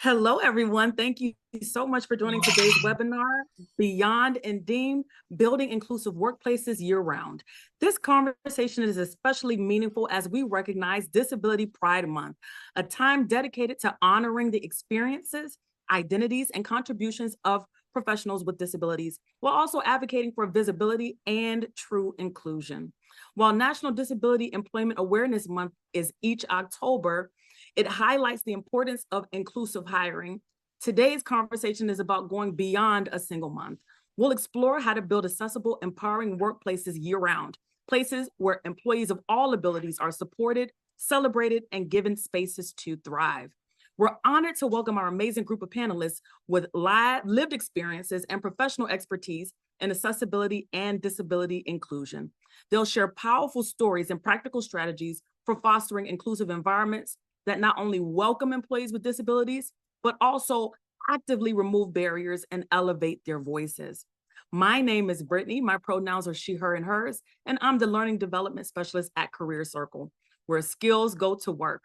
Hello, everyone. Thank you so much for joining today's webinar, Beyond NDEAM, Building Inclusive Workplaces Year-Round. This conversation is especially meaningful as we recognize Disability Pride Month, a time dedicated to honoring the experiences, identities, and contributions of professionals with disabilities, while also advocating for visibility and true inclusion. While National Disability Employment Awareness Month is each October, it highlights the importance of inclusive hiring. Today's conversation is about going beyond a single month. We'll explore how to build accessible, empowering workplaces year-round, places where employees of all abilities are supported, celebrated, and given spaces to thrive. We're honored to welcome our amazing group of panelists with lived experiences and professional expertise in accessibility and disability inclusion. They'll share powerful stories and practical strategies for fostering inclusive environments that not only welcome employees with disabilities, but also actively remove barriers and elevate their voices. My name is Brittany. My pronouns are she, her, and hers, and I'm the Learning Development Specialist at Career Circle, where skills go to work.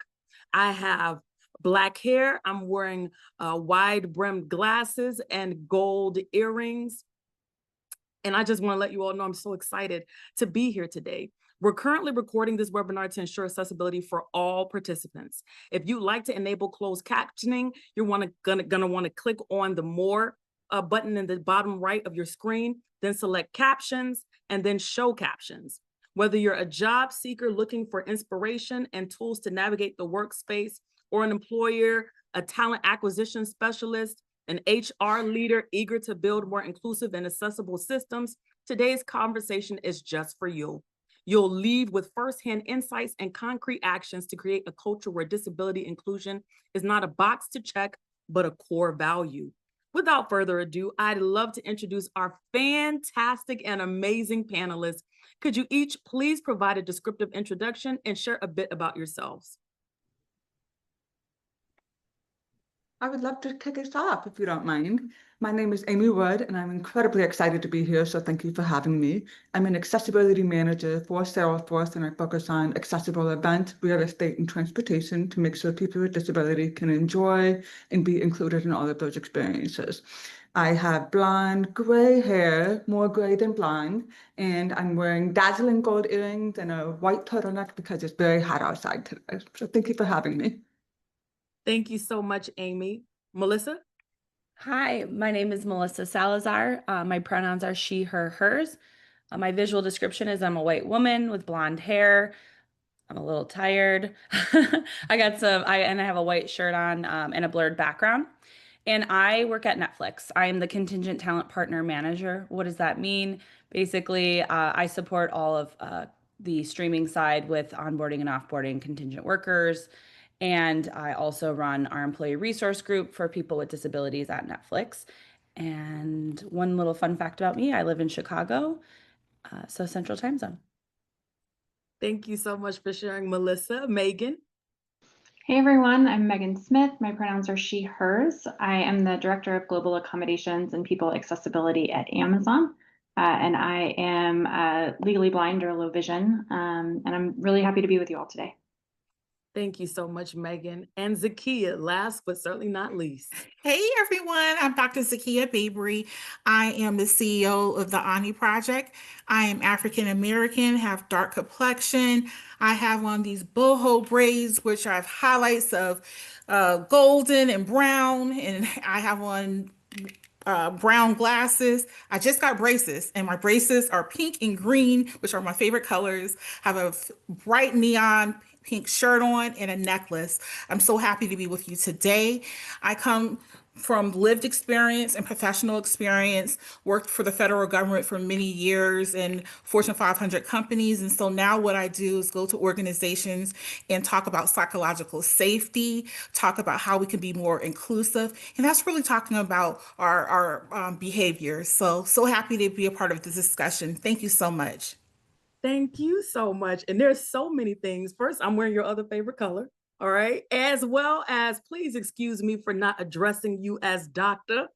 I have Black hair. I'm wearing wide-brimmed glasses and gold earrings. And I just want to let you all know I'm so excited to be here today. We're currently recording this webinar to ensure accessibility for all participants. If you'd like to enable closed captioning, you're gonna want to click on the More button in the bottom right of your screen, then select Captions, and then Show Captions. Whether you're a job seeker looking for inspiration and tools to navigate the workspace, or an employer, a talent acquisition specialist, an HR leader eager to build more inclusive and accessible systems, today's conversation is just for you. You'll leave with firsthand insights and concrete actions to create a culture where disability inclusion is not a box to check, but a core value. Without further ado, I'd love to introduce our fantastic and amazing panelists. Could you each please provide a descriptive introduction and share a bit about yourselves? I would love to kick us off if you don't mind. My name is Amy Wood, and I'm incredibly excited to be here, so thank you for having me. I'm an accessibility manager for Salesforce, and I focus on accessible events, real estate, and transportation to make sure people with disability can enjoy and be included in all of those experiences. I have blonde, gray hair, more gray than blonde, and I'm wearing dazzling gold earrings and a white turtleneck because it's very hot outside today. So thank you for having me. Thank you so much, Amy. Melissa? Hi, my name is Melissa Salazar. My pronouns are she, her, hers. My visual description is I'm a white woman with blonde hair. I'm a little tired. I have a white shirt on and a blurred background. And I work at Netflix. I am the contingent talent partner manager. What does that mean? Basically, I support all of the streaming side with onboarding and offboarding contingent workers. And I also run our employee resource group for people with disabilities at Netflix. And one little fun fact about me, I live in Chicago, so Central Time Zone. Thank you so much for sharing, Melissa. Megan? Hey everyone, I'm Megan Smith. My pronouns are she, hers. I am the Director of Global Accommodations and People Accessibility at Amazon. And I am legally blind or low vision. And I'm really happy to be with you all today. Thank you so much, Megan. And Zakia, last but certainly not least. Hey everyone, I'm Dr. Zakia Babry. I am the CEO of the Ani Project. I am African American, have dark complexion. I have on these boho braids, which have highlights of golden and brown, and I have on brown glasses. I just got braces, and my braces are pink and green, which are my favorite colors. I have a bright neon pink shirt on and a necklace. I'm so happy to be with you today. I come from lived experience and professional experience, worked for the federal government for many years in Fortune 500 companies. And so now what I do is go to organizations and talk about psychological safety, talk about how we can be more inclusive. And that's really talking about our behaviors. So happy to be a part of this discussion. Thank you so much. Thank you so much. And there's so many things. First, I'm wearing your other favorite color, all right? As well as, please excuse me for not addressing you as doctor.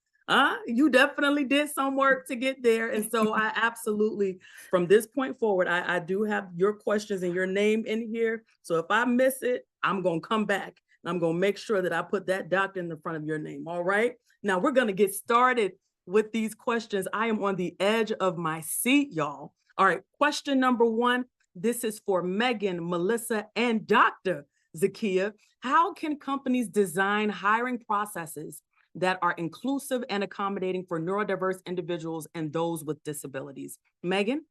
You definitely did some work to get there. And so I absolutely, from this point forward, I do have your questions and your name in here. So if I miss it, I'm gonna come back I'm going to make sure that I put that doctor in the front of your name. All right. Now we're going to get started with these questions. I am on the edge of my seat, y'all. All right. Question number one. This is for Megan, Melissa, and Dr. Zakia. How can companies design hiring processes that are inclusive and accommodating for neurodiverse individuals and those with disabilities? Megan?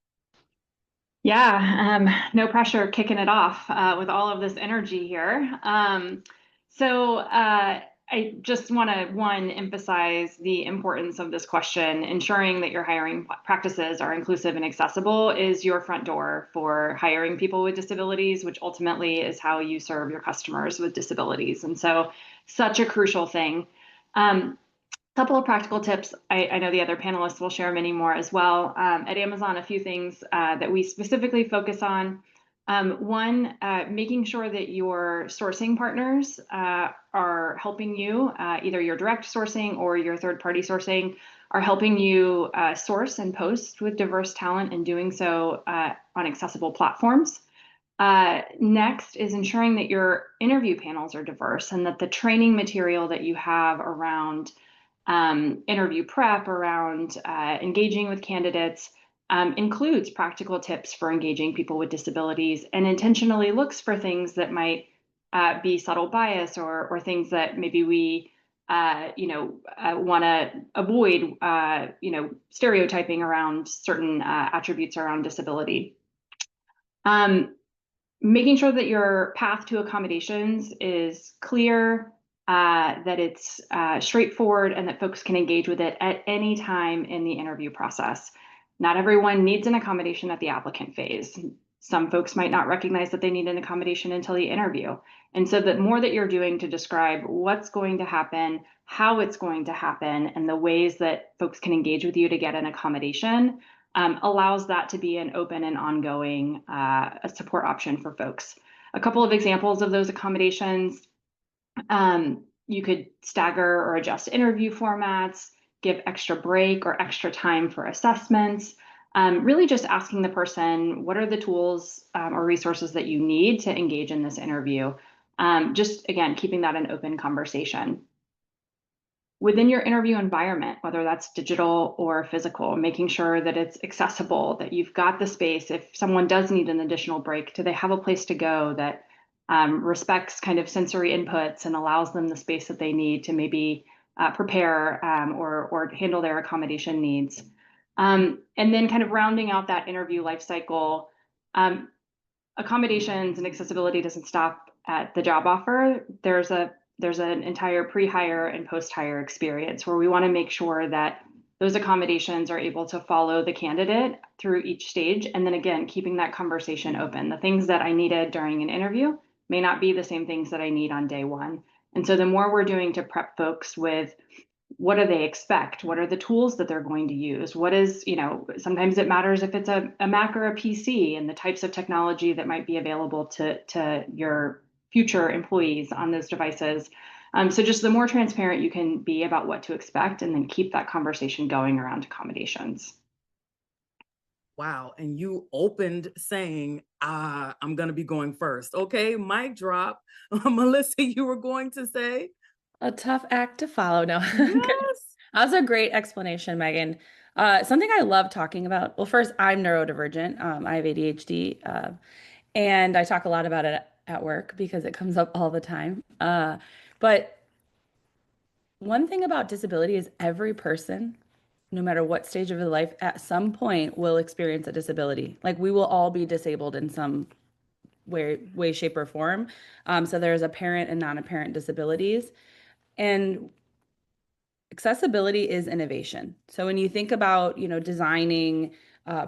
Yeah, no pressure kicking it off with all of this energy here. I just want to, one, emphasize the importance of this question. Ensuring that your hiring practices are inclusive and accessible is your front door for hiring people with disabilities, which ultimately is how you serve your customers with disabilities. And so, such a crucial thing. Couple of practical tips. I know the other panelists will share many more as well. At Amazon, a few things that we specifically focus on. One, making sure that your sourcing partners are helping you, either your direct sourcing or your third-party sourcing, are helping you source and post with diverse talent and doing so on accessible platforms. Next is ensuring that your interview panels are diverse and that the training material that you have around interview prep, around engaging with candidates, includes practical tips for engaging people with disabilities and intentionally looks for things that might be subtle bias or things that maybe we want to avoid, stereotyping around certain attributes around disability. Making sure that your path to accommodations is clear, that it's straightforward, and that folks can engage with it at any time in the interview process. Not everyone needs an accommodation at the applicant phase. Some folks might not recognize that they need an accommodation until the interview. And so the more that you're doing to describe what's going to happen, how it's going to happen, and the ways that folks can engage with you to get an accommodation allows that to be an open and ongoing support option for folks. A couple of examples of those accommodations. You could stagger or adjust interview formats, give extra break or extra time for assessments, really just asking the person, what are the tools or resources that you need to engage in this interview? Just, again, keeping that an open conversation. Within your interview environment, whether that's digital or physical, making sure that it's accessible, that you've got the space. If someone does need an additional break, do they have a place to go that respects kind of sensory inputs and allows them the space that they need to maybe prepare or handle their accommodation needs. And then kind of rounding out that interview life cycle, accommodations and accessibility doesn't stop at the job offer. There's an entire pre-hire and post-hire experience where we want to make sure that those accommodations are able to follow the candidate through each stage. And then again, keeping that conversation open. The things that I needed during an interview may not be the same things that I need on day one. And so the more we're doing to prep folks with what do they expect? What are the tools that they're going to use? What is, sometimes it matters if it's a Mac or a PC and the types of technology that might be available to your future employees on those devices. So just the more transparent you can be about what to expect and then keep that conversation going around accommodations. Wow. And you opened saying, I'm going to be going first. Okay, mic drop. Melissa, you were going to say? A tough act to follow. No. Yes. That was a great explanation, Megan. Something I love talking about. Well, first, I'm neurodivergent. I have ADHD, and I talk a lot about it at work because it comes up all the time. But one thing about disability is every person, no matter what stage of their life, at some point will experience a disability. Like we will all be disabled in some way, shape, or form. So there's apparent and non-apparent disabilities. And accessibility is innovation. So when you think about, designing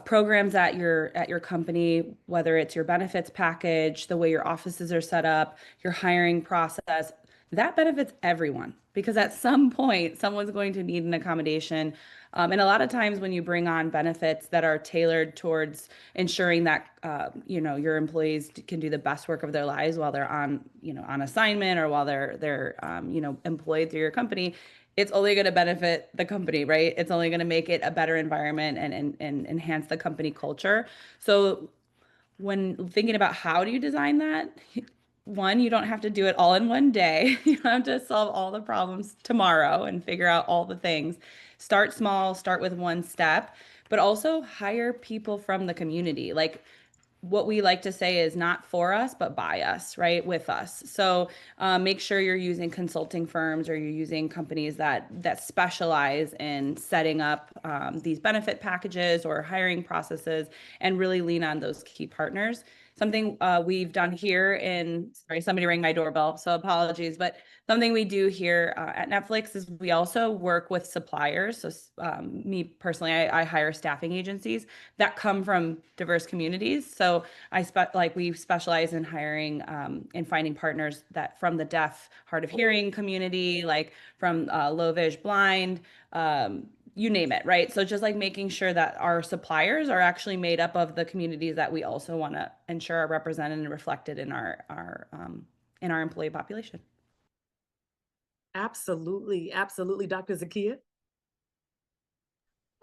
programs at your company, whether it's your benefits package, the way your offices are set up, your hiring process, that benefits everyone because at some point someone's going to need an accommodation. And a lot of times when you bring on benefits that are tailored towards ensuring that your employees can do the best work of their lives while they're on assignment or while they're employed through your company, it's only going to benefit the company, right? It's only going to make it a better environment and enhance the company culture. So when thinking about how do you design that, one, you don't have to do it all in one day. You don't have to solve all the problems tomorrow and figure out all the things. Start small, start with one step, but also hire people from the community. Like, what we like to say is not for us, but by us, right? With us. So make sure you're using consulting firms or you're using companies that specialize in setting up these benefit packages or hiring processes, and really lean on those key partners. Something we've done here sorry, somebody rang my doorbell, so apologies, but something we do here at Netflix is we also work with suppliers. So me personally, I hire staffing agencies that come from diverse communities. So we specialize in hiring and finding partners that from the deaf, hard of hearing community, like from low vis blind, you name it, right? So just like making sure that our suppliers are actually made up of the communities that we also want to ensure are represented and reflected in our employee population. Absolutely. Absolutely. Dr. Zakia?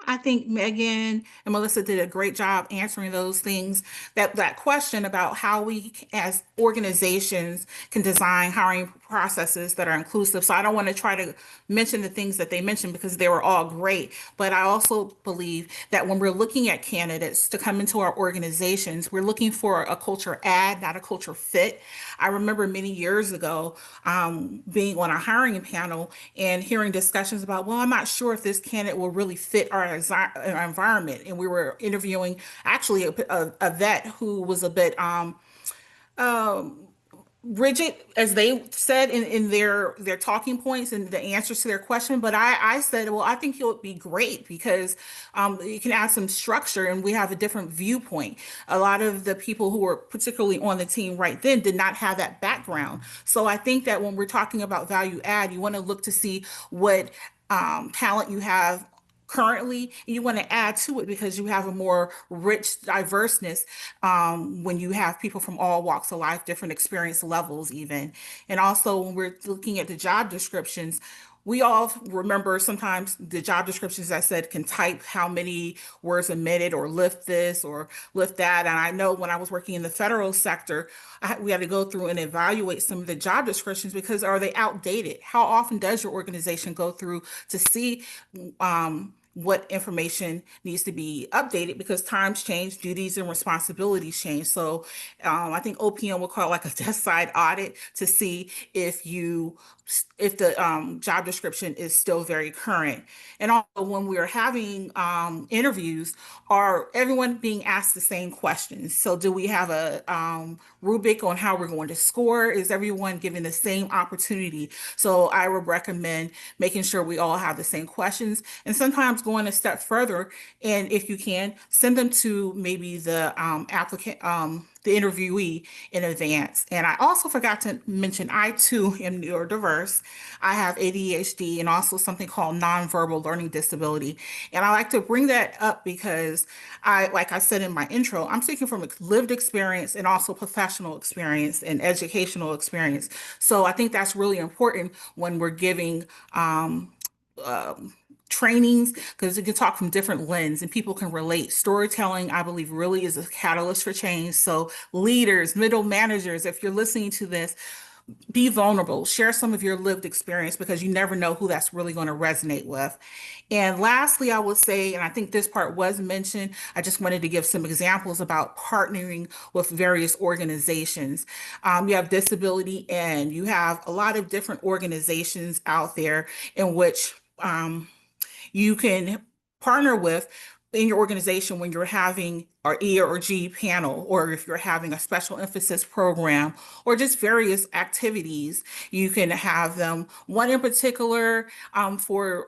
I think Megan and Melissa did a great job answering those things, that question about how we as organizations can design hiring processes that are inclusive. So I don't want to try to mention the things that they mentioned because they were all great, but I also believe that when we're looking at candidates to come into our organizations, we're looking for a culture add, not a culture fit. I remember many years ago being on a hiring panel and hearing discussions about, well, I'm not sure if this candidate will really fit our environment. And we were interviewing actually a vet who was a bit rigid, as they said in their talking points and the answers to their question. But I said, well, I think he'll be great because you can add some structure and we have a different viewpoint. A lot of the people who were particularly on the team right then did not have that background. So I think that when we're talking about value add, you want to look to see what talent you have currently, and you want to add to it because you have a more rich diverseness when you have people from all walks of life, different experience levels even. And also when we're looking at the job descriptions, we all remember sometimes the job descriptions that said can type how many words a minute or lift this or lift that. And I know when I was working in the federal sector, we had to go through and evaluate some of the job descriptions because are they outdated? How often does your organization go through to see what information needs to be updated because times change, duties and responsibilities change. So I think OPM will call it like a desk side audit to see if the job description is still very current. And also when we're having interviews, are everyone being asked the same questions? So do we have a rubric on how we're going to score? Is everyone given the same opportunity? So I would recommend making sure we all have the same questions, and sometimes going a step further, and if you can, send them to maybe the applicant, the interviewee in advance. And I also forgot to mention, I too am neurodiverse. I have ADHD and also something called nonverbal learning disability. And I like to bring that up because like I said in my intro, I'm speaking from lived experience and also professional experience and educational experience. So I think that's really important when we're giving trainings because you can talk from different lens and people can relate. Storytelling, I believe, really is a catalyst for change. So leaders, middle managers, if you're listening to this, be vulnerable, share some of your lived experience because you never know who that's really going to resonate with. And lastly, I will say, and I think this part was mentioned, I just wanted to give some examples about partnering with various organizations. You have disability and you have a lot of different organizations out there in which you can partner with in your organization when you're having our E or G panel, or if you're having a special emphasis program, or just various activities, you can have them. One in particular for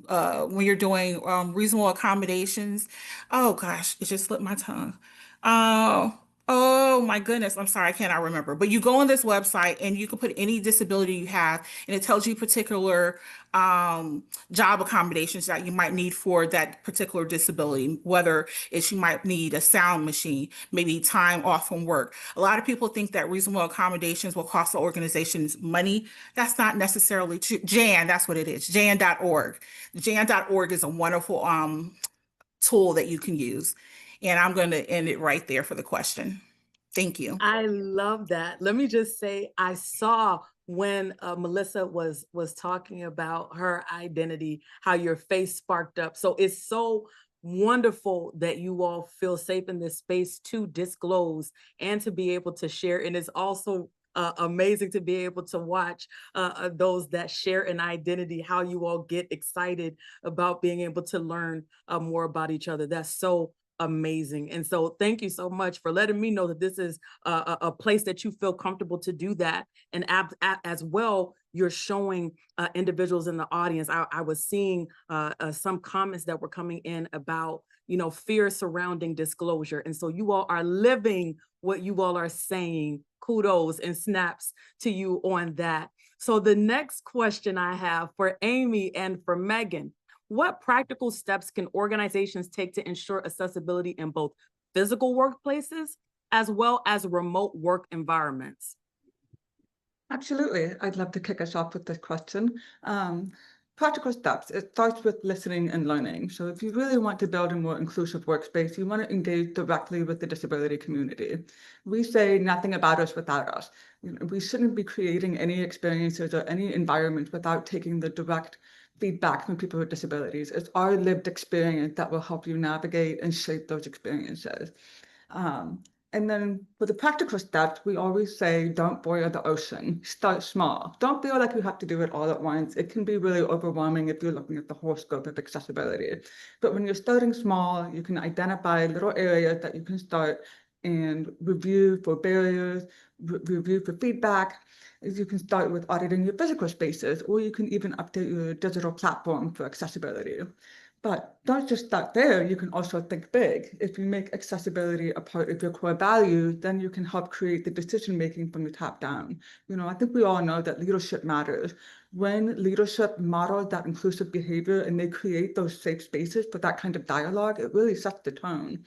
when you're doing reasonable accommodations. Oh gosh, it just slipped my tongue. Oh, oh my goodness. I'm sorry, I cannot remember. But you go on this website and you can put any disability you have, and it tells you particular job accommodations that you might need for that particular disability, whether it's you might need a sound machine, maybe time off from work. A lot of people think that reasonable accommodations will cost the organizations money. That's not necessarily true. JAN, that's what it is, jan.org. Jan.org is a wonderful tool that you can use. And I'm going to end it right there for the question. Thank you. I love that. Let me just say, I saw when Melissa was talking about her identity, how your face sparked up. So it's so wonderful that you all feel safe in this space to disclose and to be able to share. And it's also amazing to be able to watch those that share an identity, how you all get excited about being able to learn more about each other. That's so amazing. And so thank you so much for letting me know that this is a place that you feel comfortable to do that. And as well, you're showing individuals in the audience. I was seeing some comments that were coming in about, fear surrounding disclosure. And so you all are living what you all are saying. Kudos and snaps to you on that. So the next question I have for Amy and for Megan: what practical steps can organizations take to ensure accessibility in both physical workplaces as well as remote work environments? Absolutely. I'd love to kick us off with this question. Practical steps. It starts with listening and learning. So if you really want to build a more inclusive workspace, you want to engage directly with the disability community. We say nothing about us without us. We shouldn't be creating any experiences or any environment without taking the direct feedback from people with disabilities. It's our lived experience that will help you navigate and shape those experiences. And then for the practical steps, we always say, don't boil the ocean, start small. Don't feel like you have to do it all at once. It can be really overwhelming if you're looking at the whole scope of accessibility. But when you're starting small, you can identify little areas that you can start and review for barriers, review for feedback. You can start with auditing your physical spaces, or you can even update your digital platform for accessibility. But don't just start there, you can also think big. If you make accessibility a part of your core values, then you can help create the decision-making from the top down. I think we all know that leadership matters. When leadership models that inclusive behavior and they create those safe spaces for that kind of dialogue, it really sets the tone.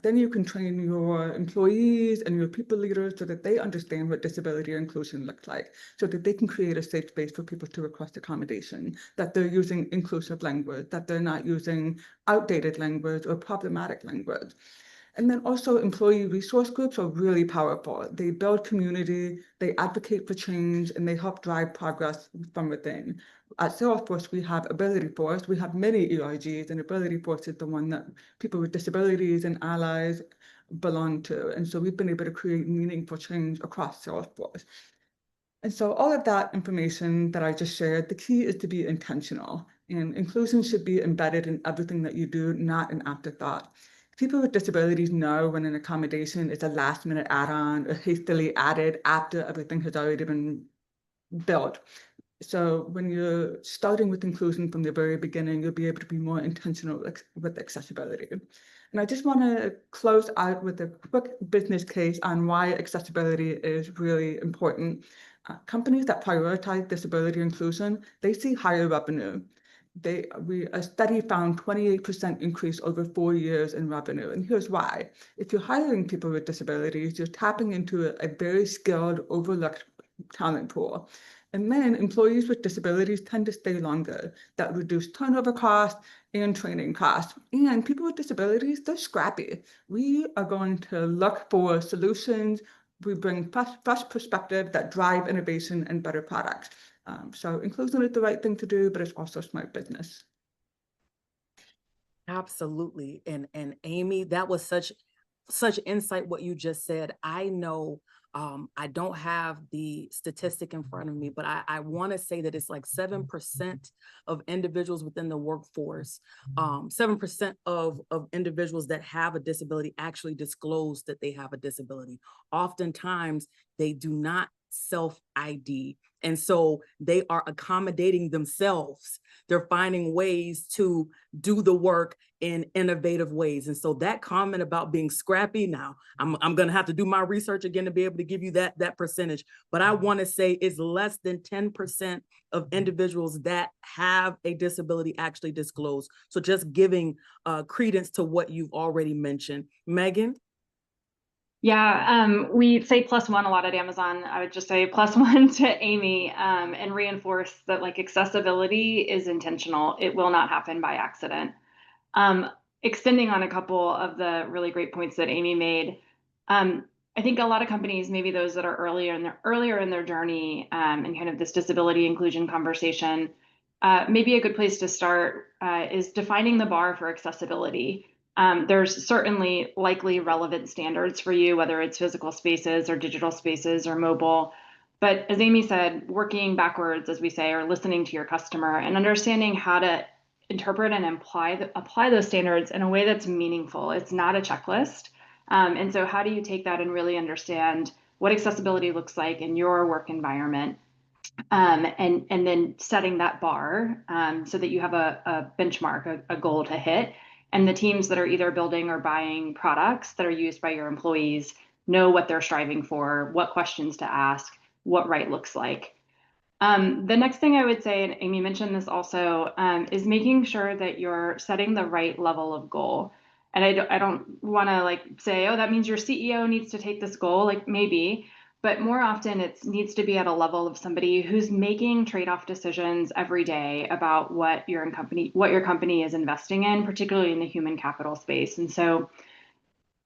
Then you can train your employees and your people leaders so that they understand what disability inclusion looks like, so that they can create a safe space for people to request accommodation, that they're using inclusive language, that they're not using outdated language or problematic language. And then also employee resource groups are really powerful. They build community, they advocate for change, and they help drive progress from within. At Salesforce, we have Ability Force. We have many ERGs, and Ability Force is the one that people with disabilities and allies belong to. And so we've been able to create meaningful change across Salesforce. And so all of that information that I just shared, the key is to be intentional. And inclusion should be embedded in everything that you do, not an afterthought. People with disabilities know when an accommodation is a last-minute add-on or hastily added after everything has already been built. So when you're starting with inclusion from the very beginning, you'll be able to be more intentional with accessibility. And I just want to close out with a quick business case on why accessibility is really important. Companies that prioritize disability inclusion, they see higher revenue. A study found 28% increase over 4 years in revenue. And here's why. If you're hiring people with disabilities, you're tapping into a very skilled, overlooked talent pool. And then employees with disabilities tend to stay longer. That reduces turnover costs and training costs. And people with disabilities, they're scrappy. We are going to look for solutions. We bring fresh perspective that drive innovation and better products. So inclusion is the right thing to do, but it's also smart business. Absolutely. And Amy, that was such insight what you just said. I know I don't have the statistic in front of me, but I want to say that it's like 7% of individuals within the workforce, 7% of individuals that have a disability actually disclose that they have a disability. Oftentimes, they do not self-ID. And so they are accommodating themselves. They're finding ways to do the work in innovative ways. And so that comment about being scrappy, now I'm going to have to do my research again to be able to give you that percentage. But I want to say it's less than 10% of individuals that have a disability actually disclose. So just giving credence to what you've already mentioned. Megan? Yeah, we say +1 a lot at Amazon. I would just say +1 to Amy and reinforce that accessibility is intentional. It will not happen by accident. Extending on a couple of the really great points that Amy made, I think a lot of companies, maybe those that are earlier in their journey, and kind of this disability inclusion conversation, maybe a good place to start is defining the bar for accessibility. There's certainly likely relevant standards for you, whether it's physical spaces or digital spaces or mobile. But as Amy said, working backwards, as we say, or listening to your customer and understanding how to interpret and apply those standards in a way that's meaningful. It's not a checklist. And so how do you take that and really understand what accessibility looks like in your work environment? And then setting that bar so that you have a benchmark, a goal to hit. And the teams that are either building or buying products that are used by your employees know what they're striving for, what questions to ask, what right looks like. The next thing I would say, and Amy mentioned this also, is making sure that you're setting the right level of goal. And I don't want to like say, oh, that means your CEO needs to take this goal, like maybe, but more often it needs to be at a level of somebody who's making trade-off decisions every day about what your company is investing in, particularly in the human capital space. And so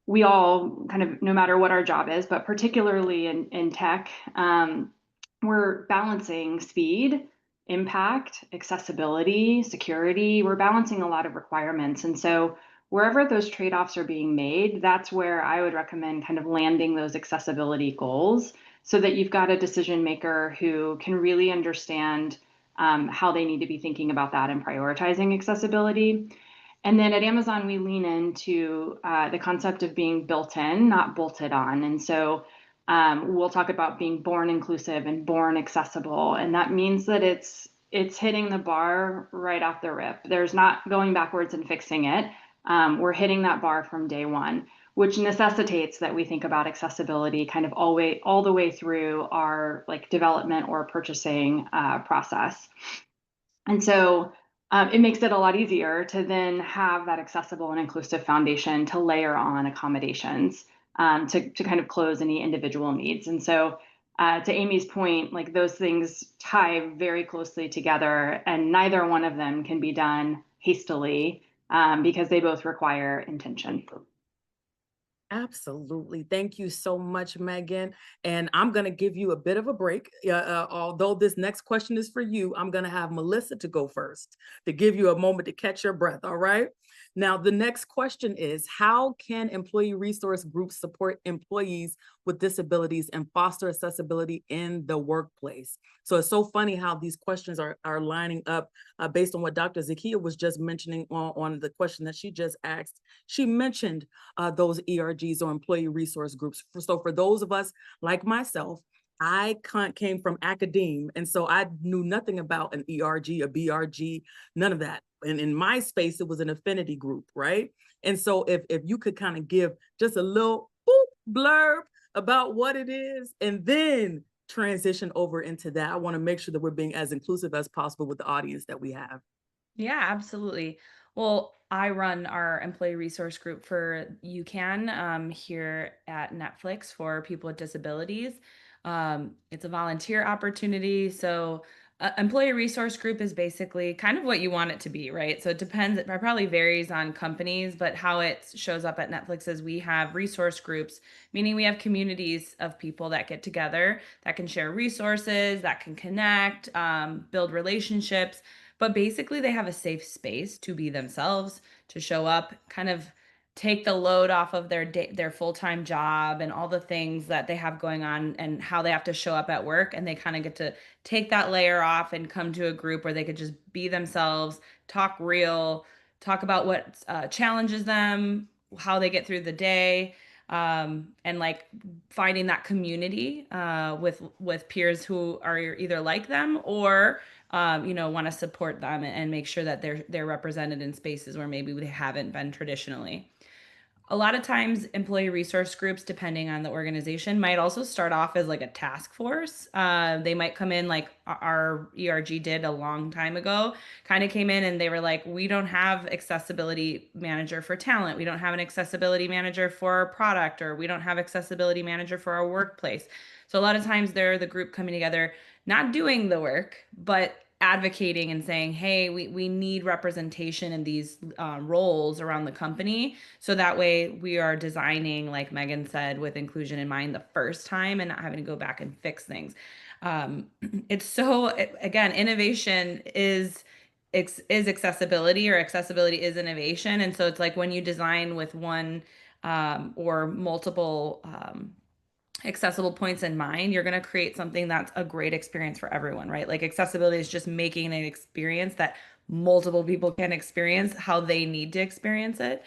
we all kind of, no matter what our job is, but particularly in tech, we're balancing speed, impact, accessibility, security. We're balancing a lot of requirements. And so wherever those trade-offs are being made, that's where I would recommend kind of landing those accessibility goals so that you've got a decision maker who can really understand how they need to be thinking about that and prioritizing accessibility. And then at Amazon, we lean into the concept of being built in, not bolted on. And so we'll talk about being born inclusive and born accessible. And that means that it's hitting the bar right off the rip. There's not going backwards and fixing it. We're hitting that bar from day one, which necessitates that we think about accessibility kind of all the way through our like development or purchasing process. And so it makes it a lot easier to then have that accessible and inclusive foundation to layer on accommodations to kind of close any individual needs. And so to Amy's point, like those things tie very closely together and neither one of them can be done hastily because they both require intention. Absolutely. Thank you so much, Megan. And I'm going to give you a bit of a break. Although this next question is for you, I'm going to have Melissa to go first to give you a moment to catch your breath. All right. Now, the next question is, how can employee resource groups support employees with disabilities and foster accessibility in the workplace? So it's so funny how these questions are lining up based on what Dr. Zakia was just mentioning on the question that she just asked. She mentioned those ERGs or employee resource groups. So for those of us like myself, I came from academe, and so I knew nothing about an ERG, a BRG, none of that. And in my space, it was an affinity group, right? And so if you could kind of give just a little blurb about what it is, and then transition over into that, I want to make sure that we're being as inclusive as possible with the audience that we have. Yeah, absolutely. Well, I run our employee resource group for UCAN here at Netflix for people with disabilities. It's a volunteer opportunity. So employee resource group is basically kind of what you want it to be, right? So it depends, it probably varies on companies, but how it shows up at Netflix is we have resource groups, meaning we have communities of people that get together that can share resources, that can connect, build relationships. But basically, they have a safe space to be themselves, to show up, kind of take the load off of their full-time job and all the things that they have going on and how they have to show up at work. And they kind of get to take that layer off and come to a group where they could just be themselves, talk real, talk about what challenges them, how they get through the day, and like finding that community with peers who are either like them or want to support them and make sure that they're represented in spaces where maybe they haven't been traditionally. A lot of times employee resource groups, depending on the organization, might also start off as like a task force. They might come in like our ERG did a long time ago, kind of came in and they were like, we don't have accessibility manager for talent. We don't have an accessibility manager for our product, or we don't have accessibility manager for our workplace. So a lot of times they're the group coming together, not doing the work, but advocating and saying, hey, we need representation in these roles around the company. So that way we are designing, like Megan said, with inclusion in mind the first time and not having to go back and fix things. It's so, again, innovation is accessibility, or accessibility is innovation. And so it's like when you design with one or multiple accessible points in mind, you're going to create something that's a great experience for everyone, right? Like accessibility is just making an experience that multiple people can experience how they need to experience it.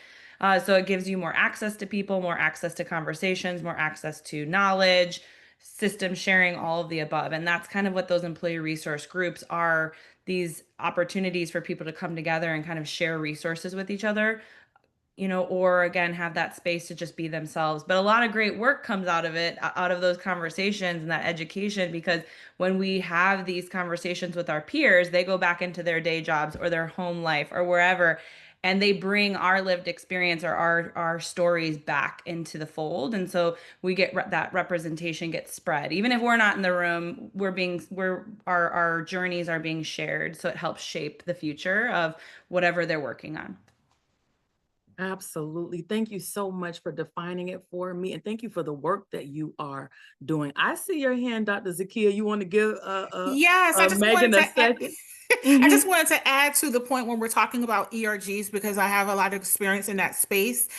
So it gives you more access to people, more access to conversations, more access to knowledge, system sharing, all of the above. And that's kind of what those employee resource groups are, these opportunities for people to come together and kind of share resources with each other, or again, have that space to just be themselves. But a lot of great work comes out of it, out of those conversations and that education, because when we have these conversations with our peers, they go back into their day jobs or their home life or wherever, and they bring our lived experience or our stories back into the fold. And so we get that representation gets spread. Even if we're not in the room, our journeys are being shared. So it helps shape the future of whatever they're working on. Absolutely. Thank you so much for defining it for me. And thank you for the work that you are doing. I see your hand, Dr. Zakia. You want to give Yes, I just Megan wanted a to add, second? I just wanted to add to the point when we're talking about ERGs, because I have a lot of experience in that space.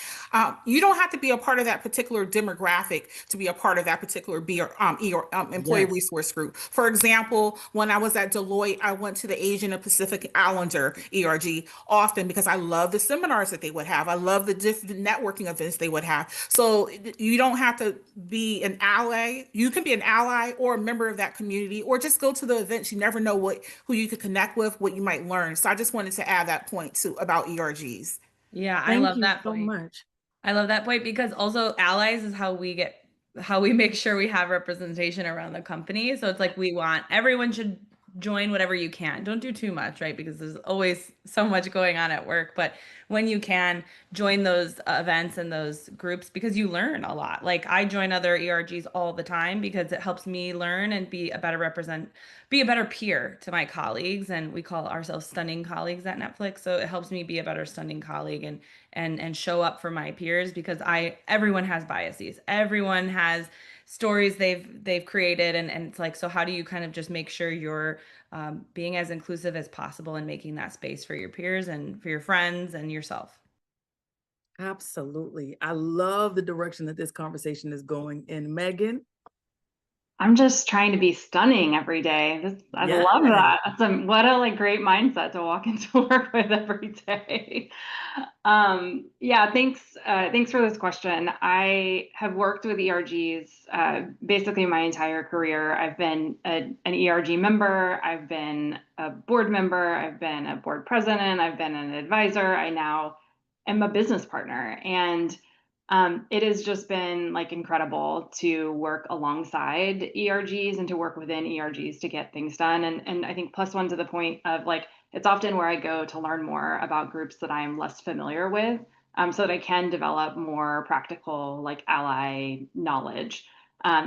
You don't have to be a part of that particular demographic to be a part of that particular employee Yes. resource group. For example, when I was at Deloitte, I went to the Asian and Pacific Islander ERG often because I love the seminars that they would have. I love the different networking events they would have. So you don't have to be an ally. You can be an ally or a member of that community, or just go to the events. You never know who you could connect with, what you might learn. So I just wanted to add that point too about ERGs. Yeah, I Thank love you that so point. much. I love that point, because also allies is how we make sure we have representation around the company. So it's like we want everyone should join whatever you can. Don't do too much, right? Because there's always so much going on at work. But when you can, join those events and those groups, because you learn a lot. Like I join other ERGs all the time because it helps me learn and be a better peer to my colleagues. And we call ourselves stunning colleagues at Netflix. So it helps me be a better stunning colleague and show up for my peers, because everyone has biases. Everyone has stories they've created, and it's like, so how do you kind of just make sure you're being as inclusive as possible and making that space for your peers and for your friends and yourself. Absolutely. I love the direction that this conversation is going in. Megan? I'm just trying to be stunning every day. I love Yes. that. What a great mindset to walk into work with every day. Yeah, thanks for this question. I have worked with ERGs basically my entire career. I've been an ERG member. I've been a board member. I've been a board president. I've been an advisor. I now am a business partner, and it has just been incredible to work alongside ERGs and to work within ERGs to get things done. And I think plus one to the point of it's often where I go to learn more about groups that I'm less familiar with, so that I can develop more practical ally knowledge.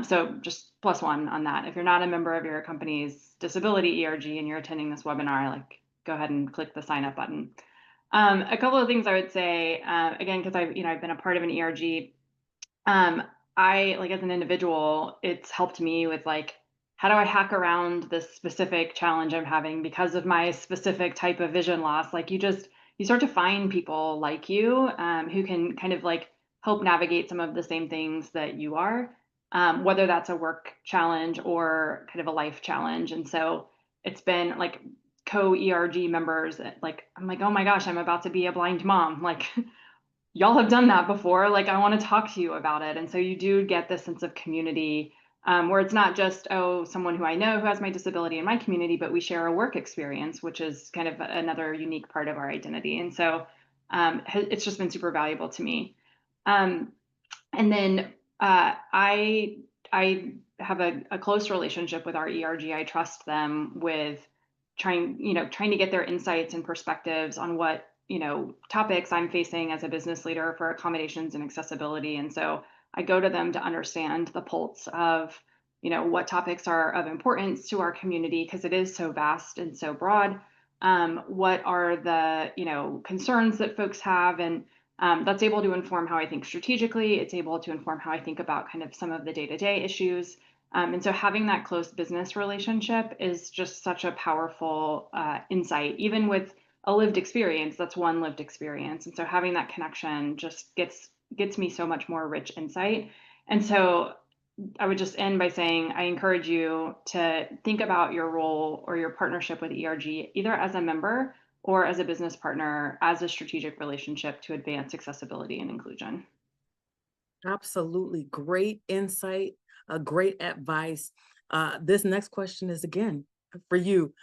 So just plus one on that. If you're not a member of your company's disability ERG and you're attending this webinar, go ahead and click the sign up button. A couple of things I would say, again, because I've been a part of an ERG. I as an individual, it's helped me with how do I hack around this specific challenge I'm having because of my specific type of vision loss. You start to find people like you who can kind of help navigate some of the same things that you are, whether that's a work challenge or kind of a life challenge. And so it's been co-ERG members I'm oh my gosh, I'm about to be a blind mom. Y'all have done that before. I want to talk to you about it. And so you do get this sense of community where it's not just, oh, someone who I know who has my disability in my community, but we share a work experience, which is kind of another unique part of our identity. And so it's just been super valuable to me. And then I have a close relationship with our ERG. I trust them with trying to get their insights and perspectives on what topics I'm facing as a business leader for accommodations and accessibility. And so I go to them to understand the pulse of what topics are of importance to our community, because it is so vast and so broad. What are the, concerns that folks have, and that's able to inform how I think strategically. It's able to inform how I think about kind of some of the day-to-day issues. And so having that close business relationship is just such a powerful insight, even with a lived experience. That's one lived experience. And so having that connection just gets me so much more rich insight. And so I would just end by saying I encourage you to think about your role or your partnership with ERG, either as a member or as a business partner, as a strategic relationship to advance accessibility and inclusion. Absolutely. Great insight, great advice. This next question is again for you,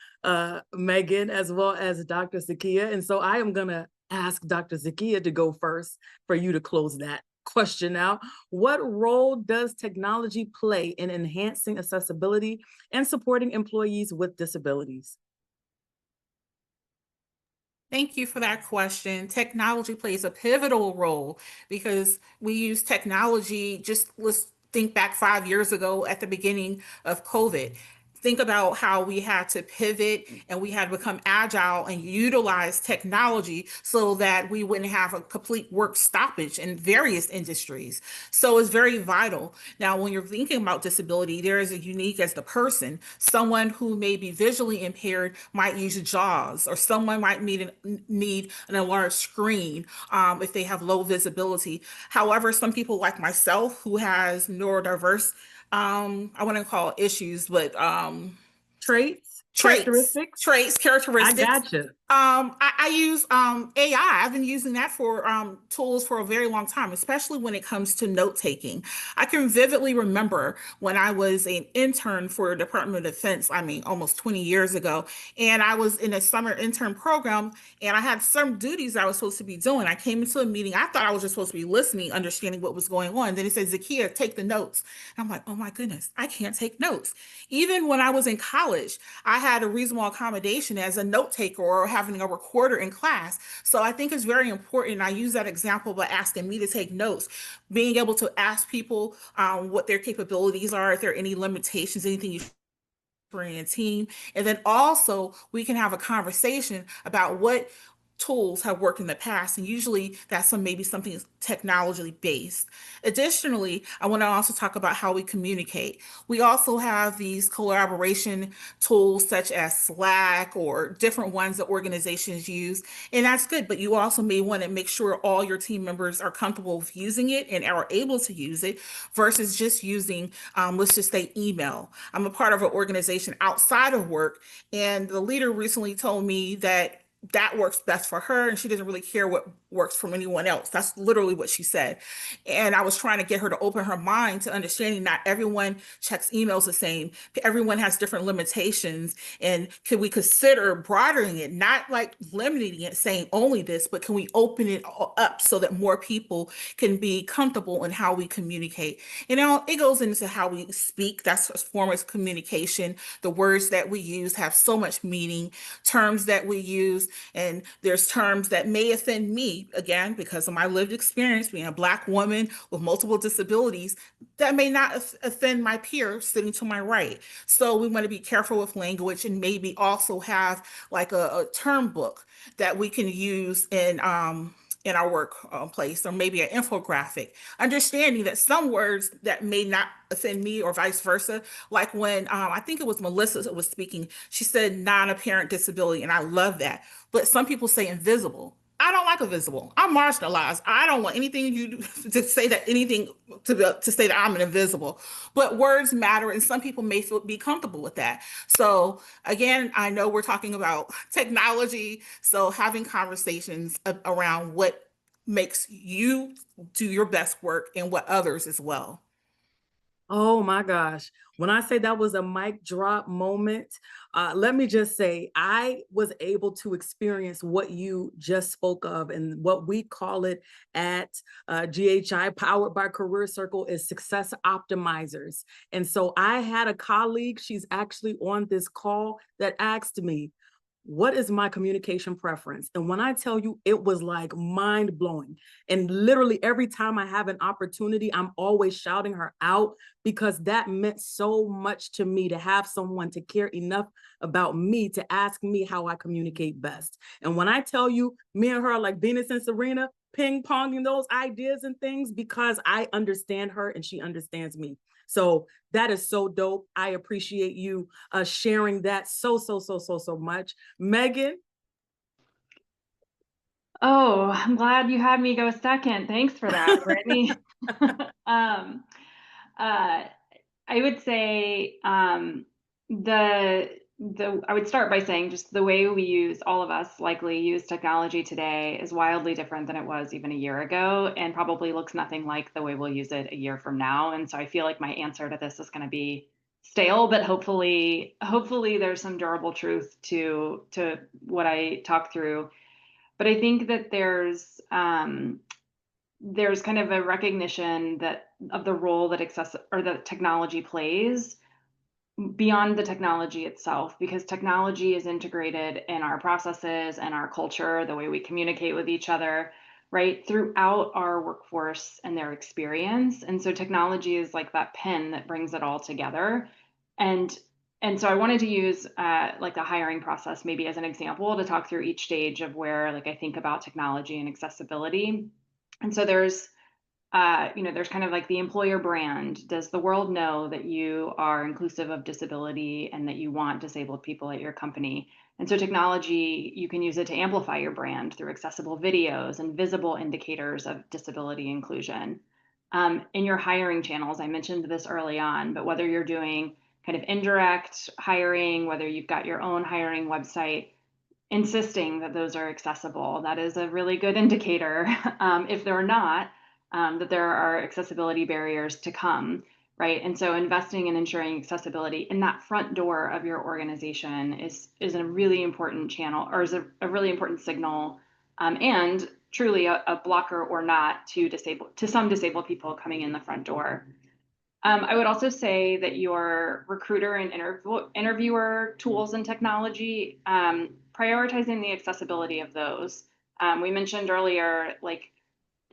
Megan, as well as Dr. Zakia. And so I am going to ask Dr. Zakia to go first for you to close that question out. What role does technology play in enhancing accessibility and supporting employees with disabilities? Thank you for that question. Technology plays a pivotal role because we use technology. Just let's think back 5 years ago at the beginning of COVID. Think about how we had to pivot and we had to become agile and utilize technology so that we wouldn't have a complete work stoppage in various industries. So it's very vital. Now, when you're thinking about disability, there is a unique as the person. Someone who may be visually impaired might use JAWS, or someone might need an enlarged screen if they have low visibility. However, some people like myself who has neurodiverse I wouldn't call it issues, but Traits, characteristics. I gotcha. I use AI. I've been using that for tools for a very long time, especially when it comes to note taking. I can vividly remember when I was an intern for the Department of Defense, I mean, almost 20 years ago, and I was in a summer intern program, and I had some duties I was supposed to be doing. I came into a meeting. I thought I was just supposed to be listening, understanding what was going on. Then it said, Zakia, take the notes. And I'm like, oh my goodness, I can't take notes. Even when I was in college, I had a reasonable accommodation as a note taker or having a recorder in class. So I think it's very important. I use that example by asking me to take notes, being able to ask people what their capabilities are, if there are any limitations, anything you bring in a team. And then also we can have a conversation about what tools have worked in the past, and usually that's maybe something technologically based. Additionally, I want to also talk about how we communicate. We also have these collaboration tools such as Slack or different ones that organizations use, and that's good, but you also may want to make sure all your team members are comfortable with using it and are able to use it versus just using, let's just say, email. I'm a part of an organization outside of work, and the leader recently told me that works best for her and she doesn't really care what works from anyone else. That's literally what she said. And I was trying to get her to open her mind to understanding not everyone checks emails the same. Everyone has different limitations. And could we consider broadening it, not like limiting it, saying only this, but can we open it up so that more people can be comfortable in how we communicate? It goes into how we speak. That's a form of communication. The words that we use have so much meaning, terms that we use, and there's terms that may offend me, again, because of my lived experience being a Black woman with multiple disabilities, that may not offend my peer sitting to my right. So we want to be careful with language and maybe also have like a term book that we can use in our workplace, or maybe an infographic, understanding that some words that may not offend me or vice versa, like when I think it was Melissa that was speaking, she said non-apparent disability, and I love that. But some people say invisible. I don't like invisible. I'm marginalized. I don't want anything you to say that anything to say that I'm an invisible. But words matter, and some people may be comfortable with that. So again, I know we're talking about technology, so having conversations around what makes you do your best work and what others as well. Oh my gosh. When I say that was a mic drop moment, let me just say, I was able to experience what you just spoke of, and what we call it at GHI, powered by Career Circle, is success optimizers. And so I had a colleague, she's actually on this call, that asked me, what is my communication preference? And when I tell you, it was like mind blowing. And literally every time I have an opportunity, I'm always shouting her out because that meant so much to me to have someone to care enough about me to ask me how I communicate best. And when I tell you, me and her are like Venus and Serena, ping ponging those ideas and things because I understand her and she understands me. So that is so dope. I appreciate you sharing that so much. Megan? Oh, I'm glad you had me go second. Thanks for that, Brittany. I would say I would start by saying just the way we use, all of us likely use technology today is wildly different than it was even a year ago, and probably looks nothing like the way we'll use it a year from now. And so I feel like my answer to this is going to be stale, but hopefully there's some durable truth to what I talk through. But I think that there's kind of a recognition that of the role that that technology plays beyond the technology itself, because technology is integrated in our processes and our culture, the way we communicate with each other, right, throughout our workforce and their experience. And so technology is like that pin that brings it all together. And so I wanted to use like the hiring process maybe as an example to talk through each stage of where like I think about technology and accessibility. And so there's there's kind of like the employer brand. Does the world know that you are inclusive of disability and that you want disabled people at your company? And so technology, you can use it to amplify your brand through accessible videos and visible indicators of disability inclusion. In your hiring channels, I mentioned this early on, but whether you're doing kind of indirect hiring, whether you've got your own hiring website, insisting that those are accessible, that is a really good indicator. If they're not, that there are accessibility barriers to come, right? And so investing in ensuring accessibility in that front door of your organization is a really important channel, or is a really important signal, and truly a blocker or not to some disabled people coming in the front door. I would also say that your recruiter and interviewer tools and technology, prioritizing the accessibility of those. We mentioned earlier, like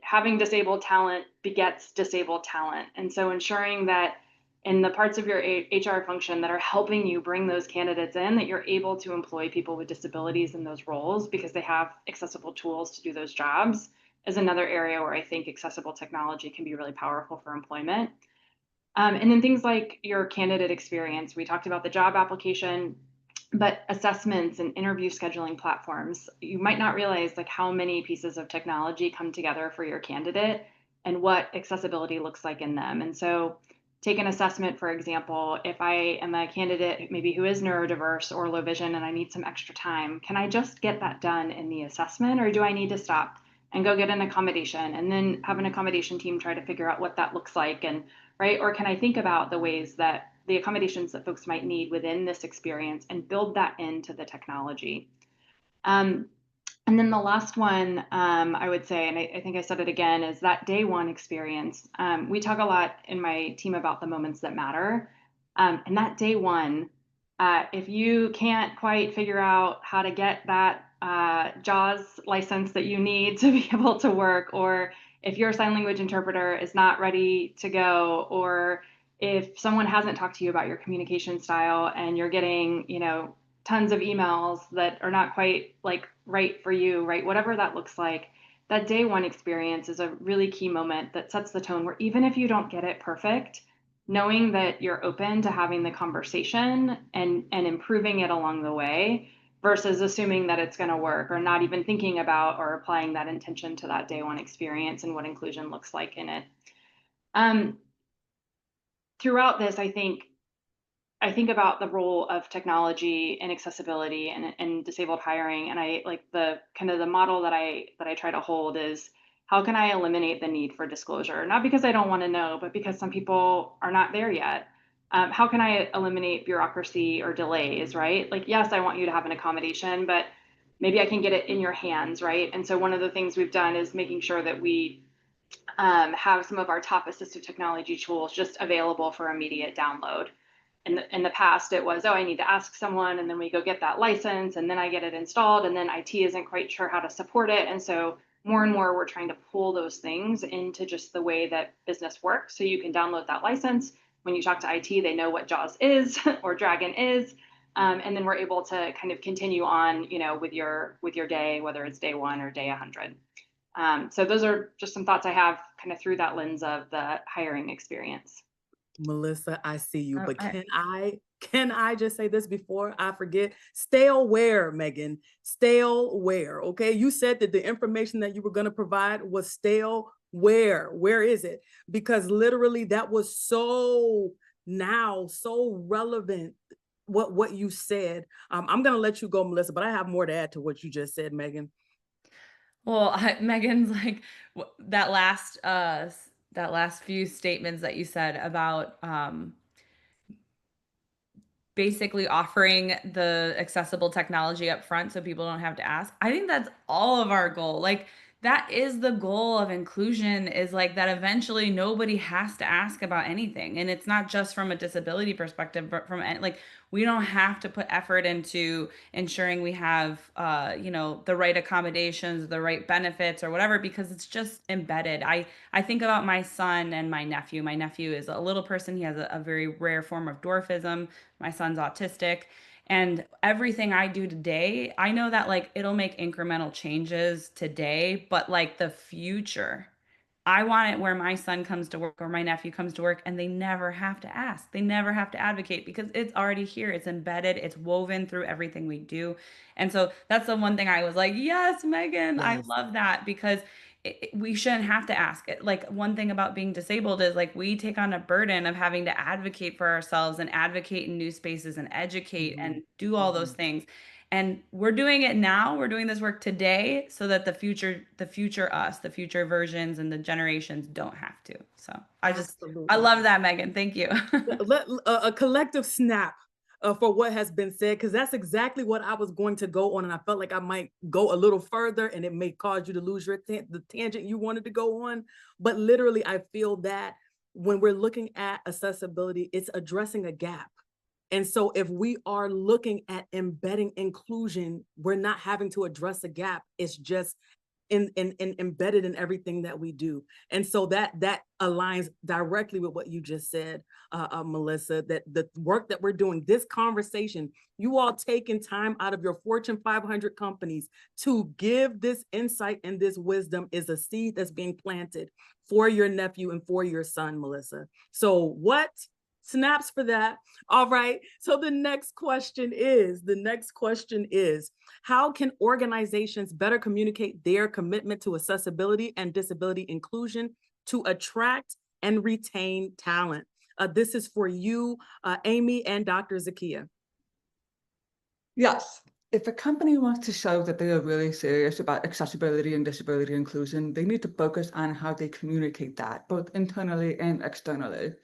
having disabled talent begets disabled talent. And so ensuring that in the parts of your HR function that are helping you bring those candidates in, that you're able to employ people with disabilities in those roles because they have accessible tools to do those jobs, is another area where I think accessible technology can be really powerful for employment. And then things like your candidate experience. We talked about the job application, but assessments and interview scheduling platforms. You might not realize like how many pieces of technology come together for your candidate and what accessibility looks like in them. And so take an assessment, for example, if I am a candidate maybe who is neurodiverse or low vision and I need some extra time, can I just get that done in the assessment, or do I need to stop and go get an accommodation and then have an accommodation team try to figure out what that looks like? And right, or can I think about the ways that the accommodations that folks might need within this experience and build that into the technology? And then the last one, I would say, and I think I said it again, is that day one experience. We talk a lot in my team about the moments that matter. And that day one, if you can't quite figure out how to get that JAWS license that you need to be able to work, or if your sign language interpreter is not ready to go, or if someone hasn't talked to you about your communication style and you're getting, tons of emails that are not quite like right for you, right? Whatever that looks like, that day one experience is a really key moment that sets the tone where even if you don't get it perfect, knowing that you're open to having the conversation and improving it along the way versus assuming that it's going to work or not even thinking about or applying that intention to that day one experience and what inclusion looks like in it. Throughout this, I think about the role of technology and accessibility and disabled hiring, and I like the kind of the model that I try to hold is, how can I eliminate the need for disclosure? Not because I don't want to know, but because some people are not there yet. How can I eliminate bureaucracy or delays, right? Like, yes, I want you to have an accommodation, but maybe I can get it in your hands, right? And so one of the things we've done is making sure that we have some of our top assistive technology tools just available for immediate download. in the past, it was, oh, I need to ask someone, and then we go get that license, and then I get it installed, and then IT isn't quite sure how to support it. And so more and more, we're trying to pull those things into just the way that business works. So you can download that license. When you talk to IT, they know what JAWS is or Dragon is. And then we're able to kind of continue on, with your day, whether it's day 1 or day 100. So those are just some thoughts I have kind of through that lens of the hiring experience. Melissa, I see you, Oh, but can I just say this before I forget? Stay aware, Megan. Stay aware. Okay. You said that the information that you were going to provide was stale. Where is it? Because literally that was so relevant. What you said. I'm going to let you go, Melissa, but I have more to add to what you just said, Megan. Well, Megan's like that last few statements that you said about basically offering the accessible technology up front so people don't have to ask. I think that's all of our goal. Like that is the goal of inclusion, is like that eventually nobody has to ask about anything. And it's not just from a disability perspective, but from like we don't have to put effort into ensuring we have the right accommodations, the right benefits or whatever, because it's just embedded. I think about my son and my nephew. My nephew is a little person. He has a very rare form of dwarfism. My son's autistic. And everything I do today, I know that like it'll make incremental changes today, but like the future, I want it where my son comes to work or my nephew comes to work and they never have to ask. They never have to advocate because it's already here. It's embedded. It's woven through everything we do. And so that's the one thing I was like, yes, Megan, I Yes. love that, because we shouldn't have to ask it. Like one thing about being disabled is like we take on a burden of having to advocate for ourselves and advocate in new spaces and educate and do all those things. And we're doing it now. We're doing this work today so that the future us, the future versions and the generations don't have to. So I Absolutely. love that, Megan. Thank you. Let a collective snap for what has been said, because that's exactly what I was going to go on, and I felt like I might go a little further, and it may cause you to lose the tangent you wanted to go on. But literally, I feel that when we're looking at accessibility, it's addressing a gap. And so if we are looking at embedding inclusion, we're not having to address a gap. It's just embedded in everything that we do. And so that aligns directly with what you just said, Melissa, that the work that we're doing, this conversation, you all taking time out of your Fortune 500 companies to give this insight and this wisdom is a seed that's being planted for your nephew and for your son, Melissa. So what? Snaps for that. All right. So the next question is, how can organizations better communicate their commitment to accessibility and disability inclusion to attract and retain talent? This is for you, Amy and Dr. Zakia. Yes. If a company wants to show that they are really serious about accessibility and disability inclusion, they need to focus on how they communicate that, both internally and externally.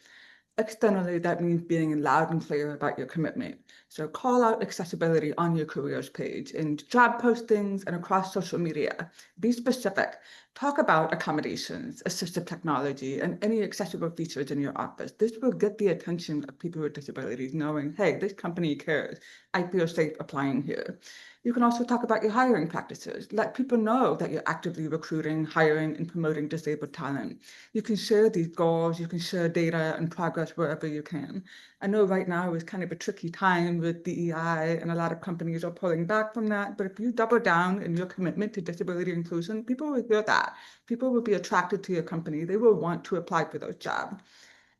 Externally, that means being loud and clear about your commitment. So call out accessibility on your careers page, in job postings, and across social media. Be specific. Talk about accommodations, assistive technology, and any accessible features in your office. This will get the attention of people with disabilities, knowing, hey, this company cares. I feel safe applying here. You can also talk about your hiring practices. Let people know that you're actively recruiting, hiring, and promoting disabled talent. You can share these goals, you can share data and progress wherever you can. I know right now is kind of a tricky time with DEI, and a lot of companies are pulling back from that, but if you double down in your commitment to disability inclusion, people will hear that. People will be attracted to your company. They will want to apply for those jobs.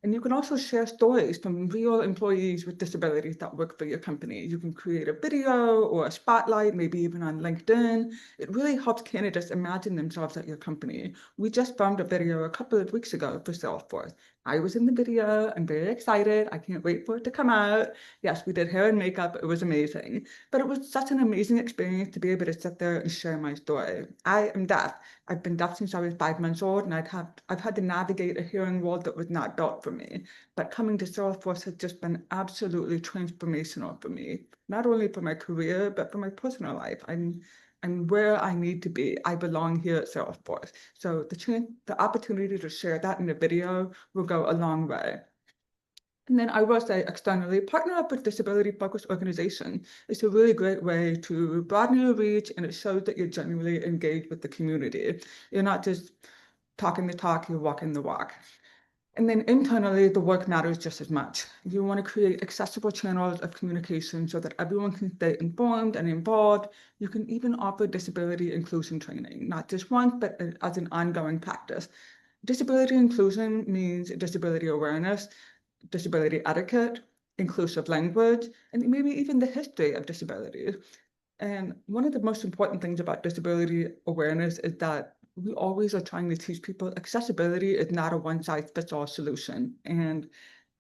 And you can also share stories from real employees with disabilities that work for your company. You can create a video or a spotlight, maybe even on LinkedIn. It really helps candidates imagine themselves at your company. We just filmed a video a couple of weeks ago for Salesforce. I was in the video. I'm very excited. I can't wait for it to come out. Yes, we did hair and makeup. It was amazing. But it was such an amazing experience to be able to sit there and share my story. I am deaf. I've been deaf since I was 5 months old, and I've had to navigate a hearing world that was not built for me. But coming to Salesforce has just been absolutely transformational for me, not only for my career, but for my personal life. I'm where I need to be. I belong here at Salesforce. So the opportunity to share that in a video will go a long way. And then I will say externally, partner up with disability-focused organization. It's a really great way to broaden your reach, and it shows that you're genuinely engaged with the community. You're not just talking the talk, you're walking the walk. And then internally, the work matters just as much. You want to create accessible channels of communication so that everyone can stay informed and involved. You can even offer disability inclusion training, not just once, but as an ongoing practice. Disability inclusion means disability awareness, disability etiquette, inclusive language, and maybe even the history of disability. And one of the most important things about disability awareness is that we always are trying to teach people accessibility is not a one-size-fits-all solution. And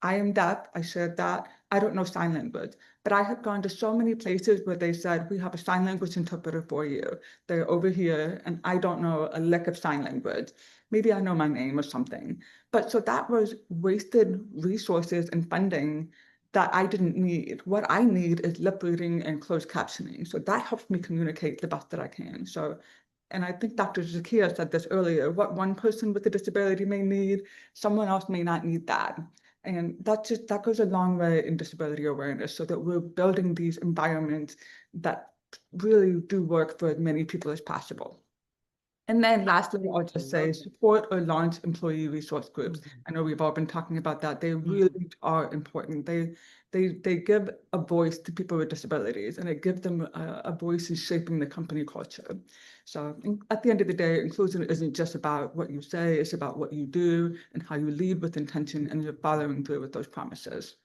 I am deaf, I shared that. I don't know sign language, but I have gone to so many places where they said, we have a sign language interpreter for you. They're over here, and I don't know a lick of sign language. Maybe I know my name or something. But so that was wasted resources and funding that I didn't need. What I need is lip reading and closed captioning. So that helps me communicate the best that I can. So, and I think Dr. Zakia said this earlier, what one person with a disability may need, someone else may not need that. And that goes a long way in disability awareness, so that we're building these environments that really do work for as many people as possible. And then lastly, I'll just say support or launch employee resource groups. I know we've all been talking about that. They really are important. They give a voice to people with disabilities, and it gives them a voice in shaping the company culture. So at the end of the day, inclusion isn't just about what you say, it's about what you do and how you lead with intention, and you're following through with those promises.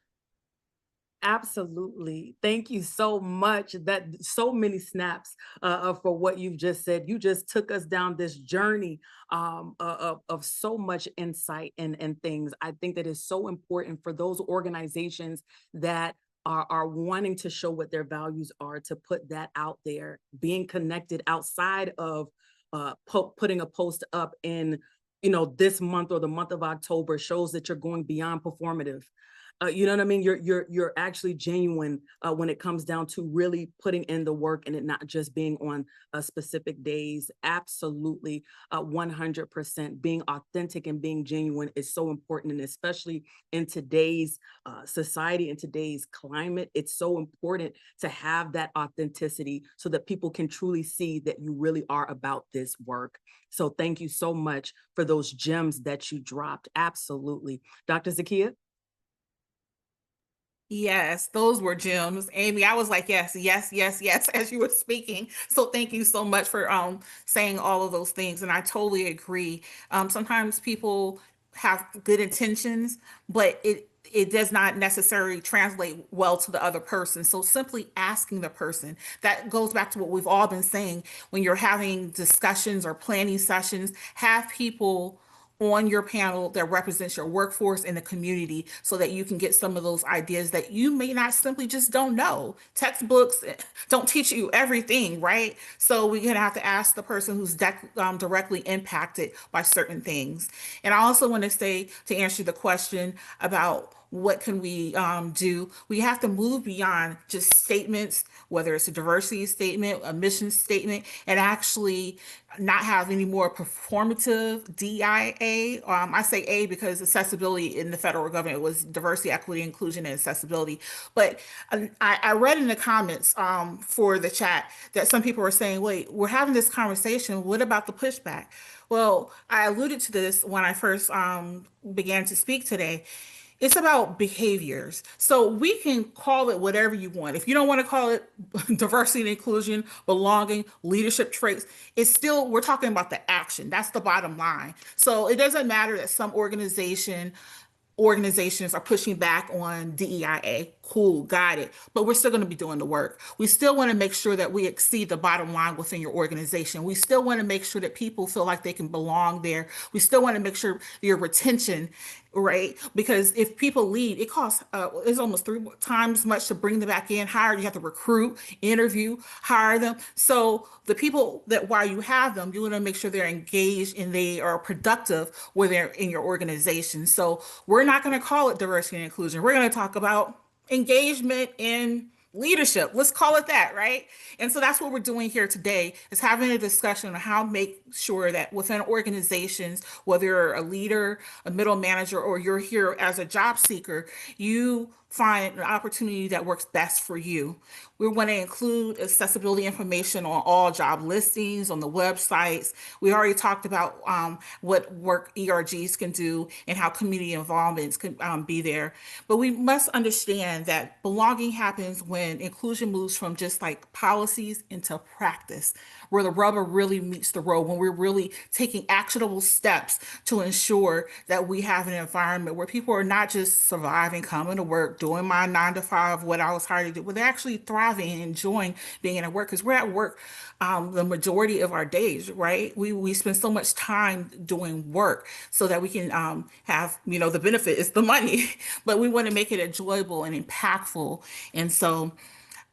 Absolutely. Thank you so much. That so many snaps for what you've just said. You just took us down this journey of so much insight and things. I think that is so important for those organizations that are wanting to show what their values are, to put that out there, being connected outside of putting a post up in, this month or the month of October shows that you're going beyond performative. You know what I mean? You're actually genuine when it comes down to really putting in the work and it not just being on specific days. Absolutely, 100%. Being authentic and being genuine is so important, and especially in today's society, in today's climate, it's so important to have that authenticity so that people can truly see that you really are about this work. So thank you so much for those gems that you dropped. Absolutely, Dr. Zakia. Yes, those were gems. Amy, I was like, yes, yes, yes, yes, as you were speaking. So thank you so much for saying all of those things. And I totally agree. Sometimes people have good intentions, but it does not necessarily translate well to the other person. So simply asking the person, that goes back to what we've all been saying. When you're having discussions or planning sessions, have people on your panel that represents your workforce and the community, so that you can get some of those ideas that you may not simply just don't know. Textbooks don't teach you everything, right? So we're gonna have to ask the person who's directly impacted by certain things. And I also want to say, to answer the question about what can we do, we have to move beyond just statements, whether it's a diversity statement, a mission statement, and actually not have any more performative DIA. I say A because accessibility in the federal government was diversity, equity, inclusion, and accessibility. But I read in the comments for the chat that some people were saying, wait, we're having this conversation. What about the pushback? Well, I alluded to this when I first began to speak today. It's about behaviors. So we can call it whatever you want. If you don't want to call it diversity and inclusion, belonging, leadership traits, it's still, we're talking about the action. That's the bottom line. So it doesn't matter that some organizations are pushing back on DEIA. Cool, got it. But we're still going to be doing the work. We still want to make sure that we exceed the bottom line within your organization. We still want to make sure that people feel like they can belong there. We still want to make sure your retention, right? Because if people leave, it costs, it's almost 3 times much to bring them back in, hire. You have to recruit, interview, hire them. So the people that while you have them, you want to make sure they're engaged and they are productive where they're in your organization. So we're not going to call it diversity and inclusion. We're going to talk about engagement in leadership, let's call it that, right? And so that's what we're doing here today, is having a discussion on how to make sure that within organizations, whether you're a leader, a middle manager, or you're here as a job seeker, you find an opportunity that works best for you. We want to include accessibility information on all job listings, on the websites. We already talked about what work ERGs can do and how community involvements can be there. But we must understand that belonging happens when inclusion moves from just like policies into practice, where the rubber really meets the road, when we're really taking actionable steps to ensure that we have an environment where people are not just surviving, coming to work, doing my 9 to 5, what I was hired to do, but they're actually thriving and enjoying being at work, because we're at work the majority of our days, right? We spend so much time doing work so that we can have, the benefit is the money, but we want to make it enjoyable and impactful. And so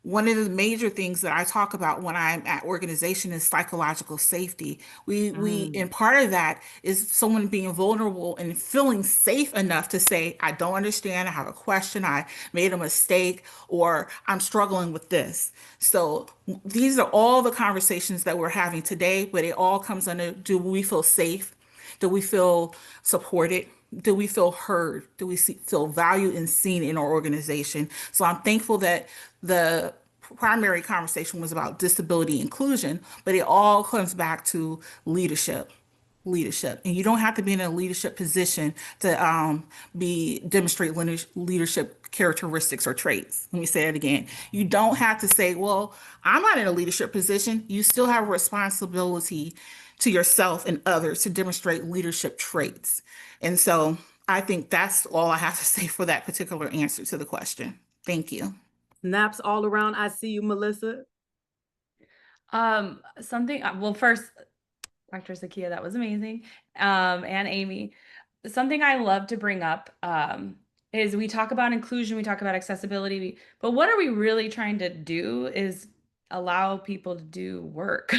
one of the major things that I talk about when I'm at organization is psychological safety. And part of that is someone being vulnerable and feeling safe enough to say, I don't understand, I have a question, I made a mistake, or I'm struggling with this. So these are all the conversations that we're having today, but it all comes under, do we feel safe? Do we feel supported? Do we feel heard? Do we feel valued and seen in our organization? So I'm thankful that the primary conversation was about disability inclusion, but it all comes back to leadership. Leadership, and you don't have to be in a leadership position to demonstrate leadership characteristics or traits. Let me say it again. You don't have to say, well, I'm not in a leadership position. You still have a responsibility to yourself and others to demonstrate leadership traits. And so I think that's all I have to say for that particular answer to the question. Thank you. Snaps all around. I see you, Melissa. Well, first, Dr. Zakia, that was amazing. And Amy, something I love to bring up is we talk about inclusion, we talk about accessibility, but what are we really trying to do is allow people to do work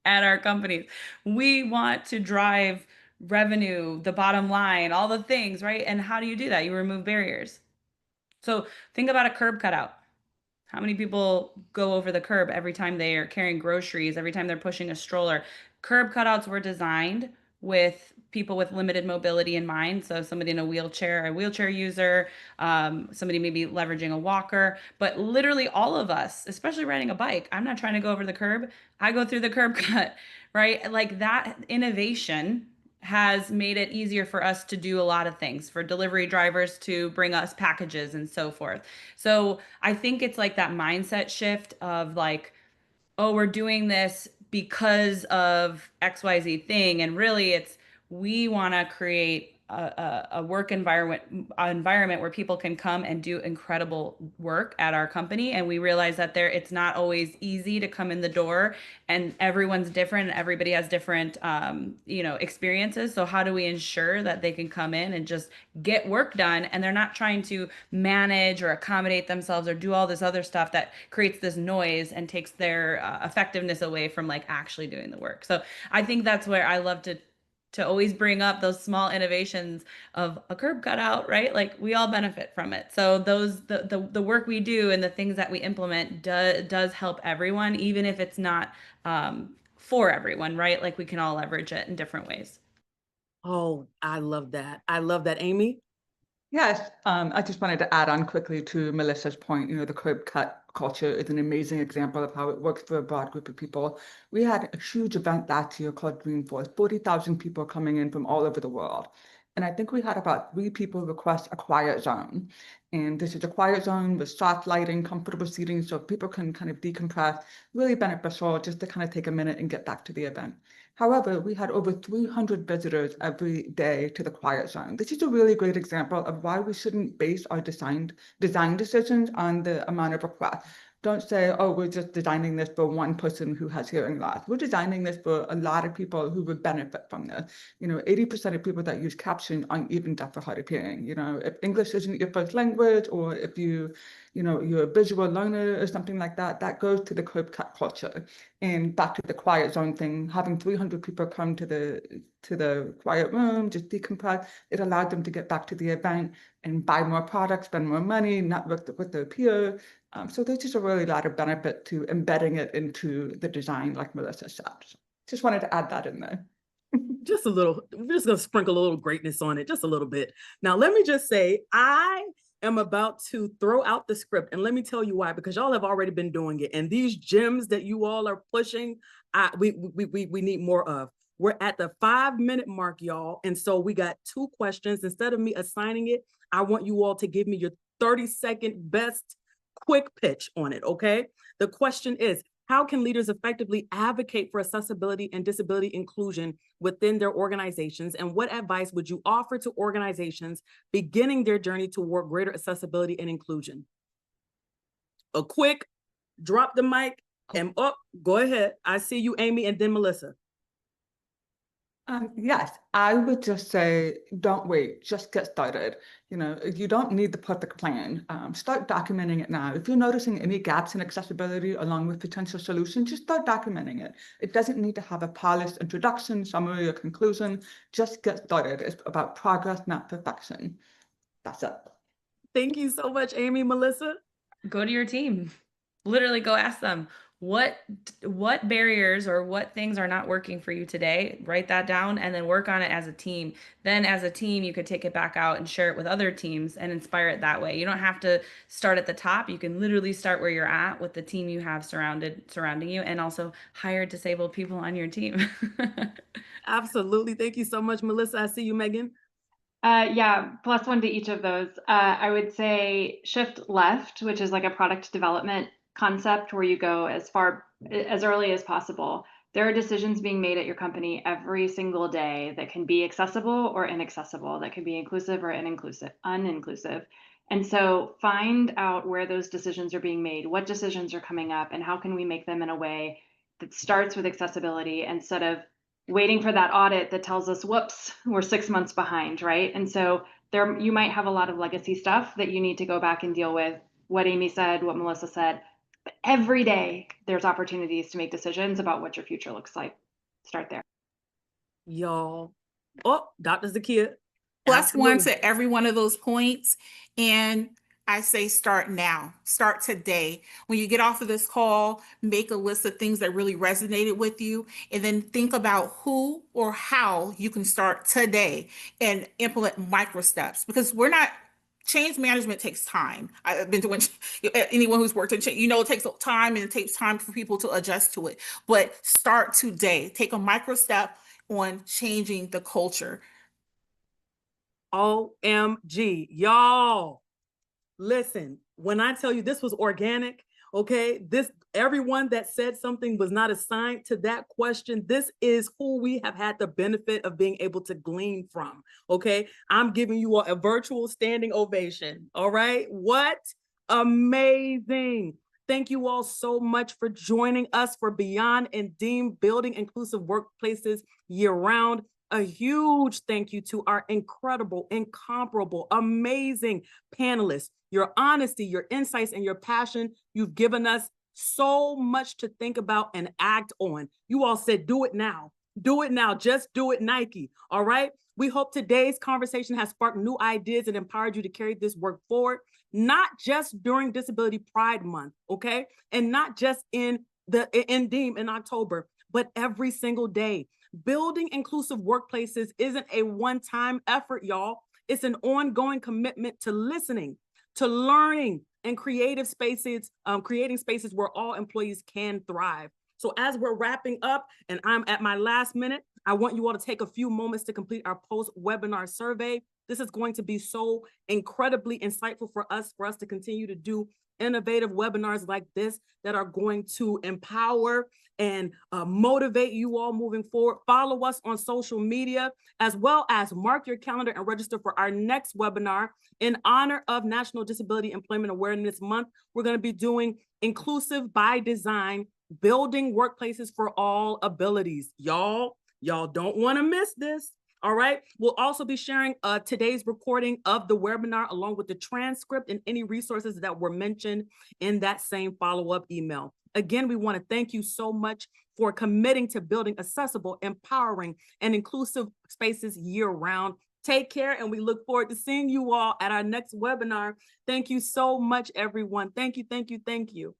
at our companies. We want to drive revenue, the bottom line, all the things, right? And how do you do that? You remove barriers. So think about a curb cutout. How many people go over the curb every time they are carrying groceries, every time they're pushing a stroller? Curb cutouts were designed with people with limited mobility in mind. So somebody in a wheelchair user, somebody maybe leveraging a walker, but literally all of us, especially riding a bike, I'm not trying to go over the curb. I go through the curb cut, right? Like that innovation has made it easier for us to do a lot of things, for delivery drivers to bring us packages and so forth. So I think it's like that mindset shift of like, oh, we're doing this because of XYZ thing. And really it's, we want to create a work environment where people can come and do incredible work at our company. And we realize that it's not always easy to come in the door, and everyone's different. Everybody has different, experiences. So how do we ensure that they can come in and just get work done, and they're not trying to manage or accommodate themselves or do all this other stuff that creates this noise and takes their effectiveness away from like actually doing the work. So I think that's where I love to always bring up those small innovations of a curb cutout, right? Like we all benefit from it. So the work we do and the things that we implement does help everyone, even if it's not for everyone, right? Like we can all leverage it in different ways. Oh, I love that. I love that. Amy? Yes, I just wanted to add on quickly to Melissa's point. The curb cut culture is an amazing example of how it works for a broad group of people. We had a huge event last year called Dreamforce, 40,000 people coming in from all over the world. And I think we had about 3 people request a quiet zone. And this is a quiet zone with soft lighting, comfortable seating, so people can kind of decompress, really beneficial just to kind of take a minute and get back to the event. However, we had over 300 visitors every day to the quiet zone. This is a really great example of why we shouldn't base our design decisions on the amount of requests. Don't say, oh, we're just designing this for one person who has hearing loss. We're designing this for a lot of people who would benefit from this. 80% of people that use caption aren't even deaf or hard of hearing. If English isn't your first language, or if you you're a visual learner or something like that, that goes to the curb cut culture. And back to the quiet zone thing, having 300 people come to the quiet room, just decompress, it allowed them to get back to the event and buy more products, spend more money, network with their peer. So there's just a really lot of benefit to embedding it into the design, like Melissa said. So just wanted to add that in there. Just a little, we're just going to sprinkle a little greatness on it, just a little bit. Now, let me just say, I am about to throw out the script, and let me tell you why, because y'all have already been doing it. And these gems that you all are pushing, we need more of. We're at the 5-minute mark, y'all. And so we got 2 questions. Instead of me assigning it, I want you all to give me your 30-second best quick pitch on it, okay? The question is, how can leaders effectively advocate for accessibility and disability inclusion within their organizations? And what advice would you offer to organizations beginning their journey toward greater accessibility and inclusion? A quick drop the mic and go ahead. I see you, Amy, and then Melissa. Yes, I would just say, don't wait, just get started. You don't need the perfect plan. Start documenting it now. If you're noticing any gaps in accessibility along with potential solutions, just start documenting it. It doesn't need to have a polished introduction, summary, or conclusion. Just get started. It's about progress, not perfection. That's it. Thank you so much, Amy. Melissa? Go to your team. Literally go ask them, what barriers or what things are not working for you today? Write that down and then work on it as a team. Then as a team, you could take it back out and share it with other teams and inspire it that way. You don't have to start at the top. You can literally start where you're at with the team you have surrounding you, and also hire disabled people on your team. Absolutely. Thank you so much, Melissa. I see you, Megan. Yeah, +1 to each of those. I would say shift left, which is like a product development concept where you go as early as possible. There are decisions being made at your company every single day that can be accessible or inaccessible, that can be inclusive or uninclusive. And so find out where those decisions are being made, what decisions are coming up, and how can we make them in a way that starts with accessibility instead of waiting for that audit that tells us, whoops, we're 6 months behind, right? And so you might have a lot of legacy stuff that you need to go back and deal with. What Amy said, what Melissa said, but every day there's opportunities to make decisions about what your future looks like. Start there. Y'all. Oh, Dr. Zakia. +1 to every one of those points. And I say start now, start today. When you get off of this call, make a list of things that really resonated with you, and then think about who or how you can start today and implement micro steps, because change management takes time. I've been doing, anyone who's worked in change, it takes time, and it takes time for people to adjust to it. But start today, take a micro step on changing the culture. OMG, y'all. Listen, when I tell you this was organic, okay, everyone that said something was not assigned to that question. This is who we have had the benefit of being able to glean from, okay? I'm giving you all a virtual standing ovation, all right? What amazing. Thank you all so much for joining us for Beyond NDEAM, Building Inclusive Workplaces Year-Round. A huge thank you to our incredible, incomparable, amazing panelists. Your honesty, your insights, and your passion, you've given us so much to think about and act on. You all said, do it now. Do it now. Just do it, Nike. All right? We hope today's conversation has sparked new ideas and empowered you to carry this work forward, not just during Disability Pride Month, okay? And not just in NDEAM in October, but every single day. Building inclusive workplaces isn't a one-time effort, y'all. It's an ongoing commitment to listening, to learning, and creating spaces where all employees can thrive. So as we're wrapping up, and I'm at my last minute, I want you all to take a few moments to complete our post-webinar survey. This is going to be so incredibly insightful for us to continue to do innovative webinars like this that are going to empower and motivate you all moving forward. Follow us on social media, as well as mark your calendar and register for our next webinar in honor of National Disability Employment Awareness Month. We're going to be doing Inclusive by Design, Building Workplaces for All Abilities. Y'all don't want to miss this. All right. We'll also be sharing today's recording of the webinar along with the transcript and any resources that were mentioned in that same follow-up email. Again, we want to thank you so much for committing to building accessible, empowering, and inclusive spaces year-round. Take care, and we look forward to seeing you all at our next webinar. Thank you so much, everyone. Thank you, thank you, thank you.